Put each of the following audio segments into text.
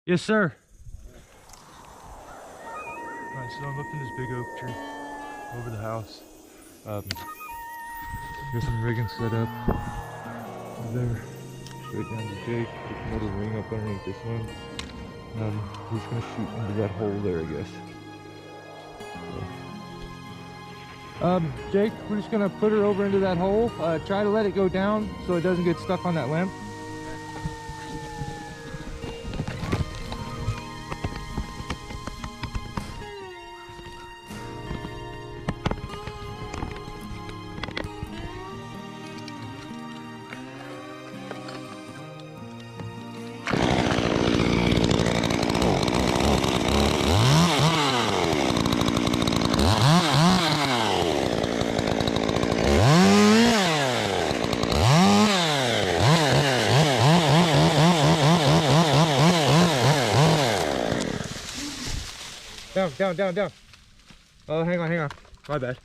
Yes, sir. Alright, so I'm up in this big oak tree over the house. Got some rigging set up over there. Straight down to Jake. Put another ring up underneath this one. He's gonna shoot into that hole there, I guess. So. Jake, we're just gonna put her over into that hole. Try to let it go down so it doesn't get stuck on that limb. Down. Oh, hang on. My bad.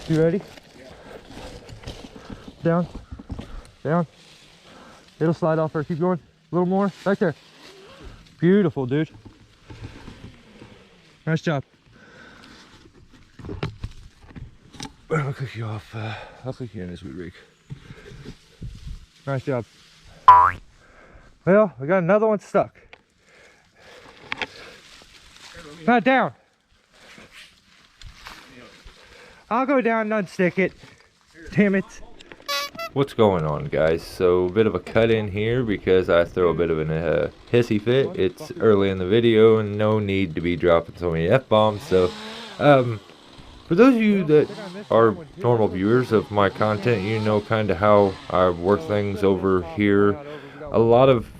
You ready? Yeah. Down. It'll slide off her. Keep going. A little more. Right there. Beautiful, dude. Nice job. I'll cook you off. I'll cook you in as we rig. Nice job. Well, we got another one stuck. Not down. I'll go down and unstick it. Damn it. What's going on, guys? So a bit of a cut in here because I throw a bit of a hissy fit. It's early in the video and no need to be dropping so many F-bombs. So for those of you that are normal viewers of my content, you know kind of how I work things over here. A lot of,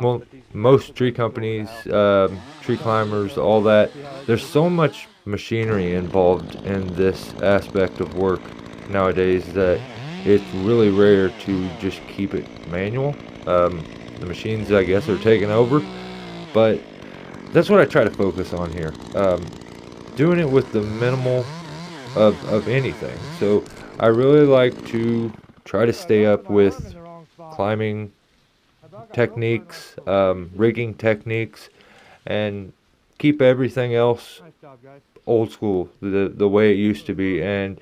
well, most tree companies, tree climbers, all that, there's so much machinery involved in this aspect of work nowadays that it's really rare to just keep it manual. The machines, I guess, are taking over, but that's what I try to focus on here. Doing it with the minimal of anything. So I really like to try to stay up with climbing techniques, rigging techniques, and keep everything else old school, the way it used to be. And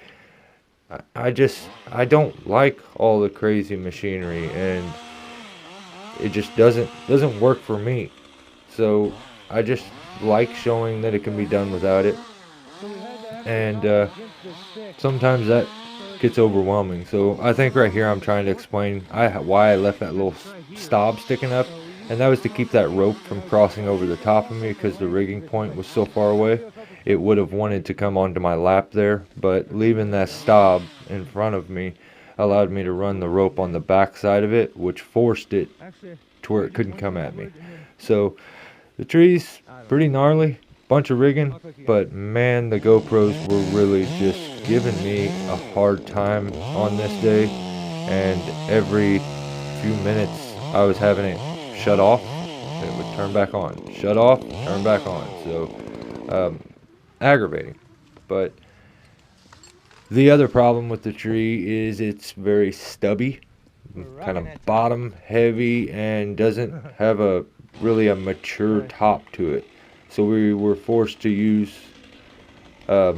I don't like all the crazy machinery, and it just doesn't work for me. So I just like showing that it can be done without it, and sometimes that gets overwhelming. So I think right here I'm trying to explain why I left that little stop sticking up, and that was to keep that rope from crossing over the top of me because the rigging point was so far away. It would have wanted to come onto my lap there, but leaving that stop in front of me allowed me to run the rope on the back side of it, which forced it to where it couldn't come at me. So the tree's pretty gnarly, bunch of rigging, but man, the GoPros were really just giving me a hard time on this day, and every few minutes I was having it shut off and it would turn back on, shut off, turn back on. So aggravating. But the other problem with the tree is it's very stubby, kind of bottom heavy, and doesn't have really a mature top to it. So we were forced to use a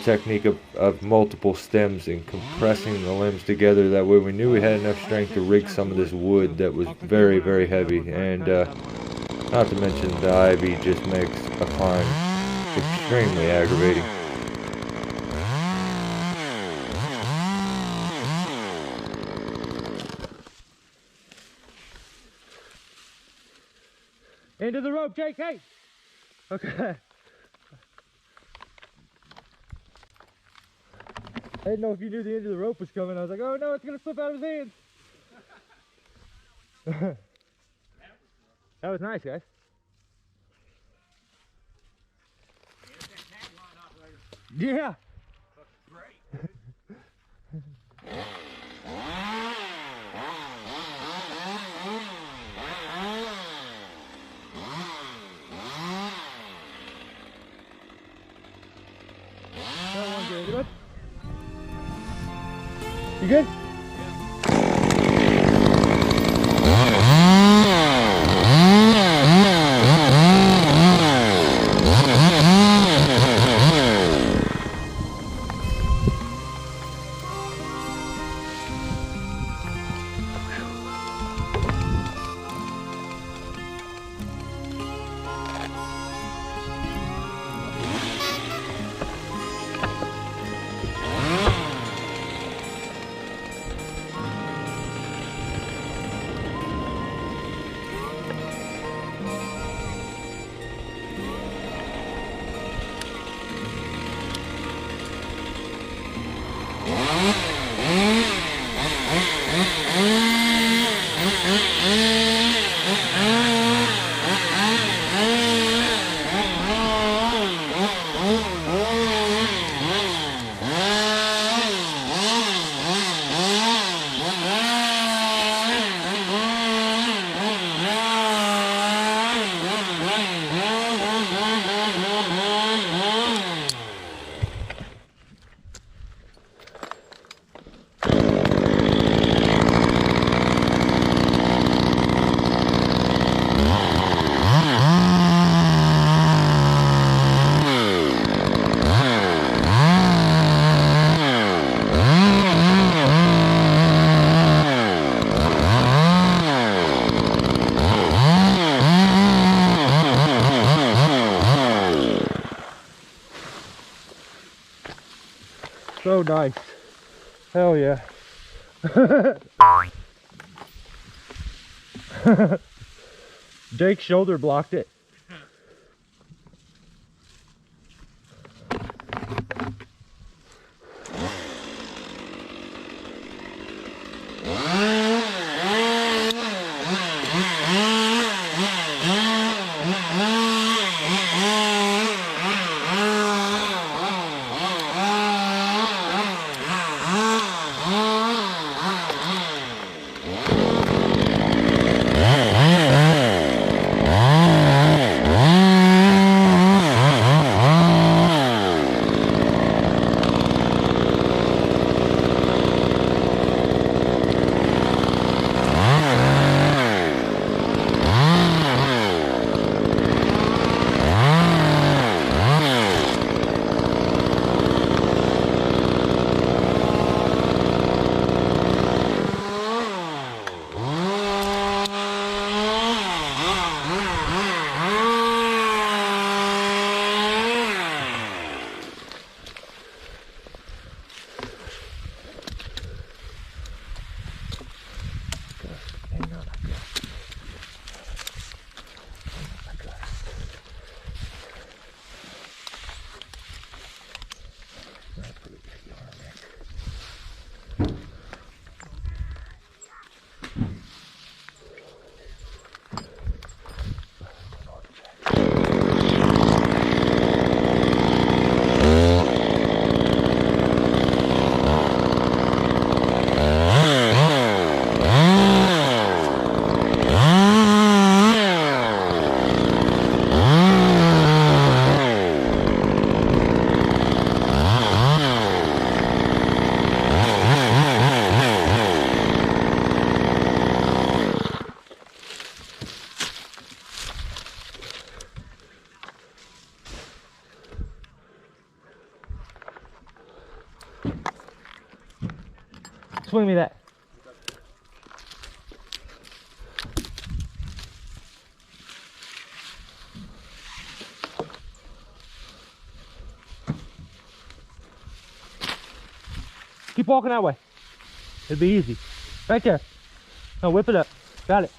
technique of multiple stems and compressing the limbs together. That way we knew we had enough strength to rig some of this wood that was very, very heavy. And not to mention the ivy just makes a climb extremely aggravating. Into the rope, Jake, hey! Okay. I didn't know if you knew the end of the rope was coming. I was like, oh no, it's gonna slip out of his hands. That was nice, guys. Yeah. Great. You good? So nice. Hell yeah. Jake's shoulder blocked it. Swing me that. Keep walking that way. It'll be easy. Right there. No, whip it up. Got it.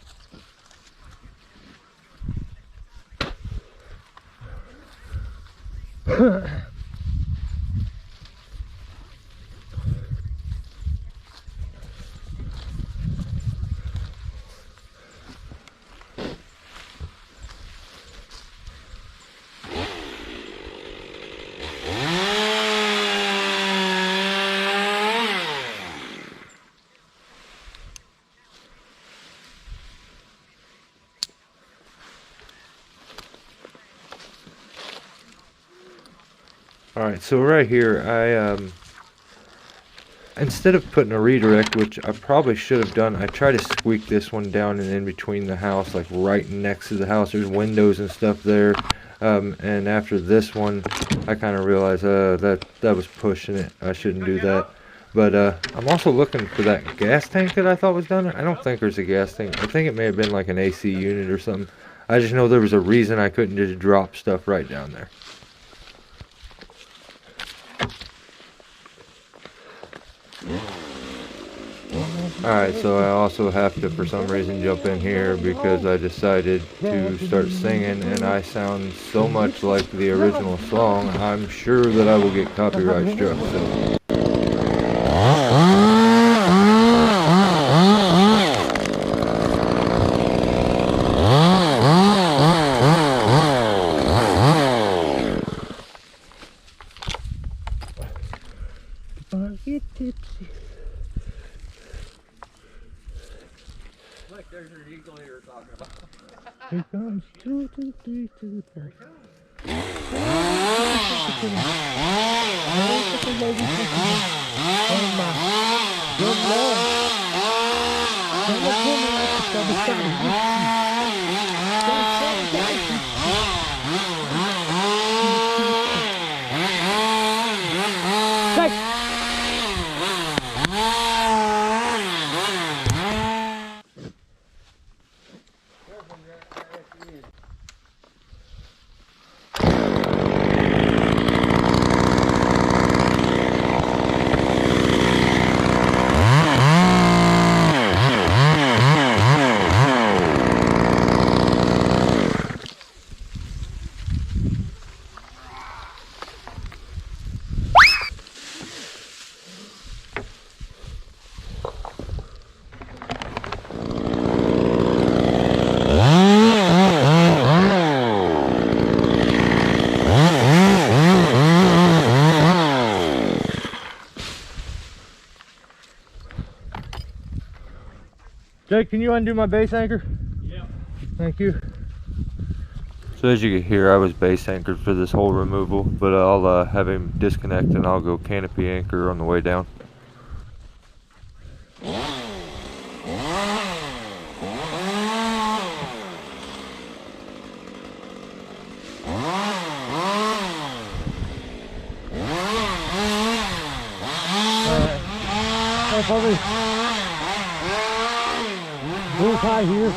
Alright, so right here, instead of putting a redirect, which I probably should have done, I try to squeak this one down and in between the house, like right next to the house. There's windows and stuff there. And after this one, I kind of realized that was pushing it. I shouldn't do that. But I'm also looking for that gas tank that I thought was down there. I don't think there's a gas tank. I think it may have been like an AC unit or something. I just know there was a reason I couldn't just drop stuff right down there. Alright, so I also have to, for some reason, jump in here because I decided to start singing, and I sound so much like the original song, I'm sure that I will get copyright struck. So. Get tipsy. Like there's your eagle you were talking about. Here comes 2 to 3 to the 4. Oh my good Lord. Jake, can you undo my base anchor? Yeah. Thank you. So as you can hear, I was base anchored for this whole removal, but I'll have him disconnect and I'll go canopy anchor on the way down. Alright, probably we'll tie here.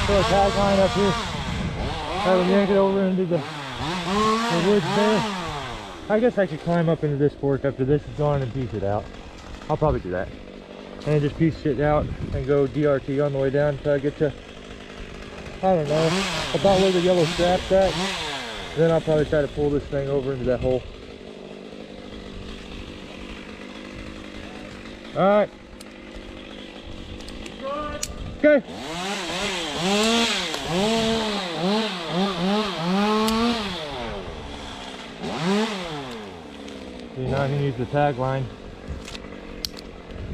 Put a tag line up here. Have them yank it over into the woods there. I guess I could climb up into this fork after this is gone and piece it out. I'll probably do that. And then just piece it out and go DRT on the way down until I get to, I don't know, about where the yellow strap's at. Then I'll probably try to pull this thing over into that hole. Alright. Okay. So now I can use the tag line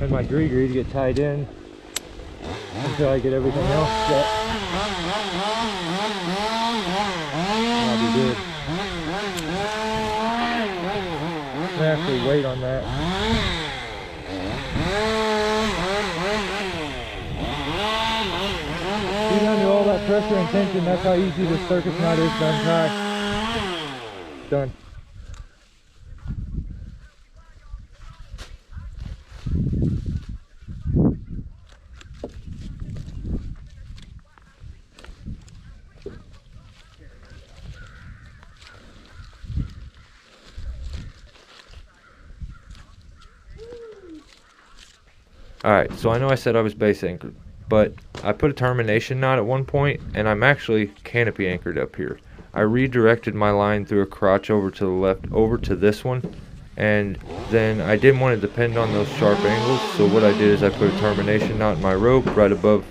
and my gree-gree to get tied in until I get everything else set. I'll be good. I have to wait on that. Even under all that pressure and tension, that's how easy this circuit knot is to untie. Done. Alright, so I know I said I was base anchored, but I put a termination knot at one point, and I'm actually canopy anchored up here. I redirected my line through a crotch over to the left, over to this one, and then I didn't want to depend on those sharp angles, so what I did is I put a termination knot in my rope right above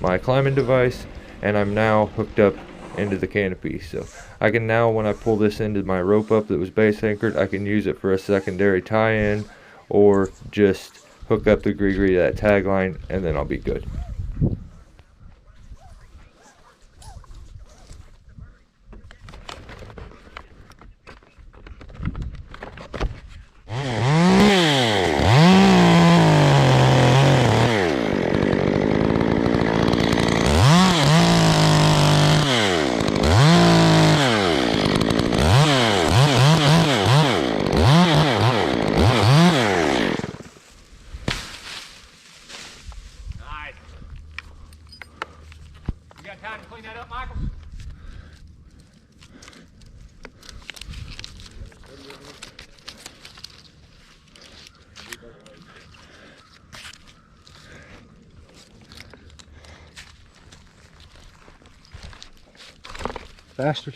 my climbing device, and I'm now hooked up into the canopy. So I can now, when I pull this into my rope up that was base anchored, I can use it for a secondary tie-in, or just hook up the gree-gree to that tag line, and then I'll be good. Bastard.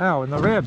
Ow, in the rib.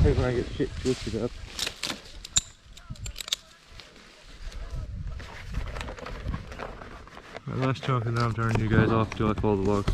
When I get shit twisted up. My last chunk, and now I'm turning you guys off till I follow the logs.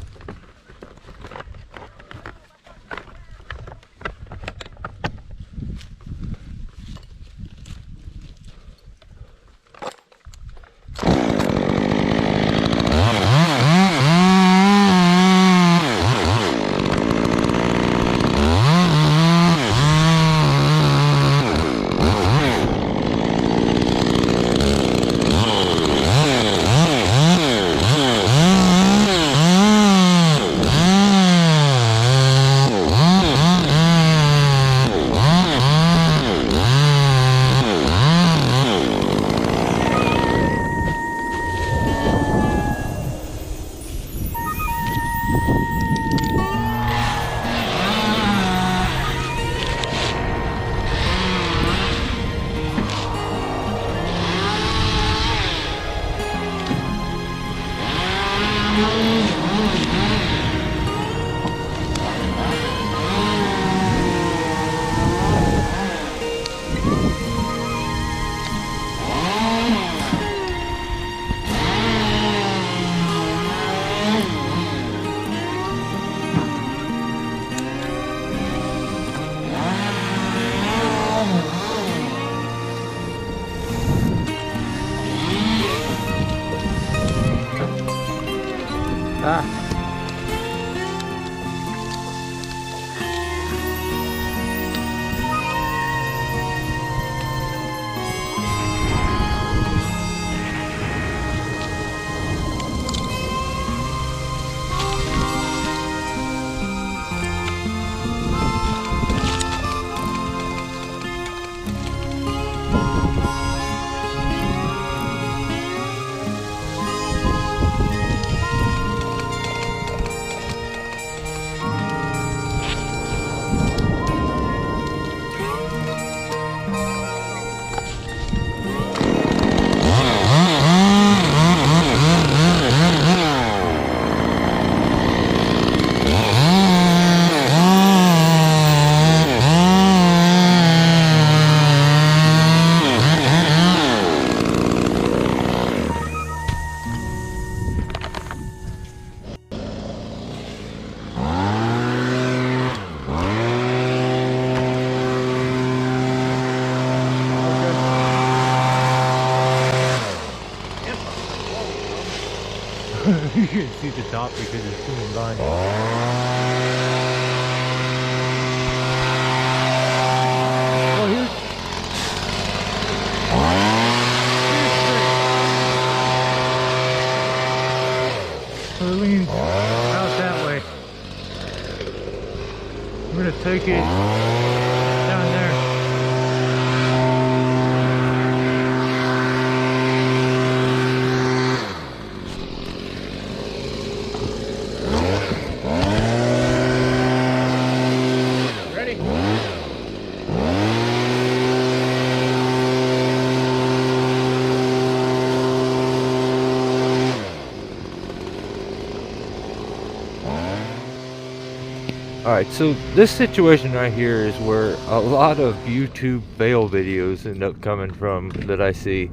You can see the top because it's zooming by. Oh, here's so it leans out that way. I'm gonna take it down there. Alright, so this situation right here is where a lot of YouTube fail videos end up coming from that I see.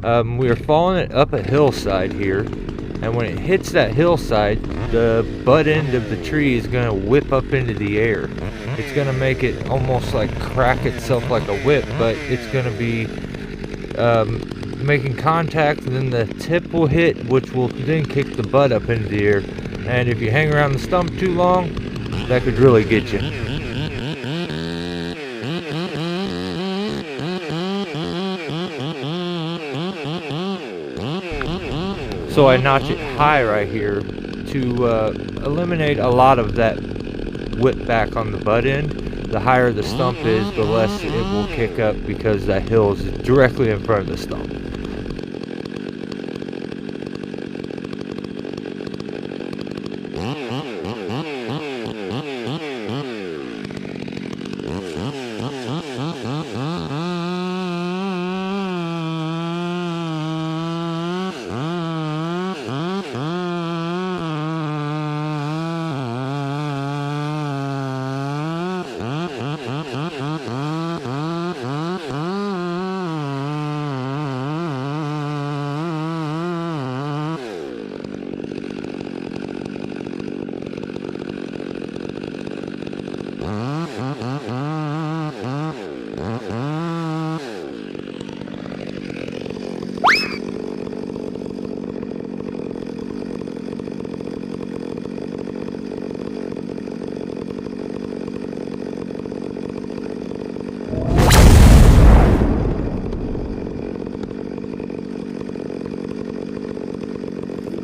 We are falling up a hillside here, and when it hits that hillside, the butt end of the tree is going to whip up into the air. It's going to make it almost like crack itself like a whip, but it's going to be making contact, and then the tip will hit, which will then kick the butt up into the air. And if you hang around the stump too long, that could really get you. So I notch it high right here to eliminate a lot of that whip back on the butt end. The higher the stump is, the less it will kick up because that hill is directly in front of the stump.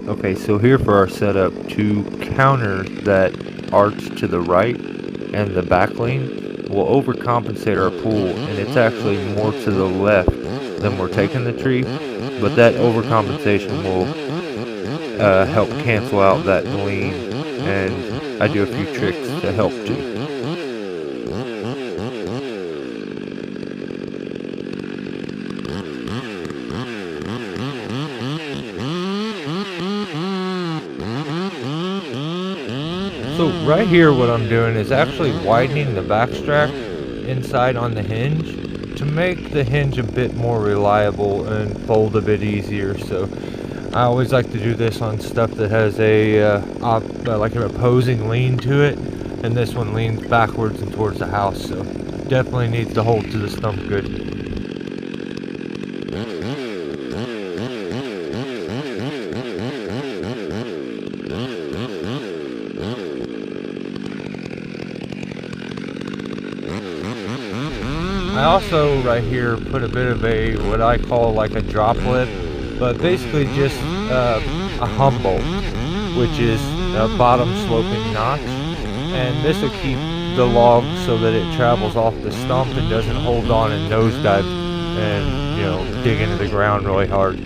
Okay, so here for our setup, to counter that arch to the right and the back lean, we'll overcompensate our pull, and it's actually more to the left than we're taking the tree, but that overcompensation will help cancel out that lean, and I do a few tricks to help too. So right here what I'm doing is actually widening the backstrap inside on the hinge to make the hinge a bit more reliable and fold a bit easier. So I always like to do this on stuff that has a like an opposing lean to it, and this one leans backwards and towards the house, so definitely needs to hold to the stump good. I also right here put a bit of a what I call like a drop lip, but basically just a hump bolt, which is a bottom sloping notch, and this will keep the log so that it travels off the stump and doesn't hold on and nosedive and, you know, dig into the ground really hard.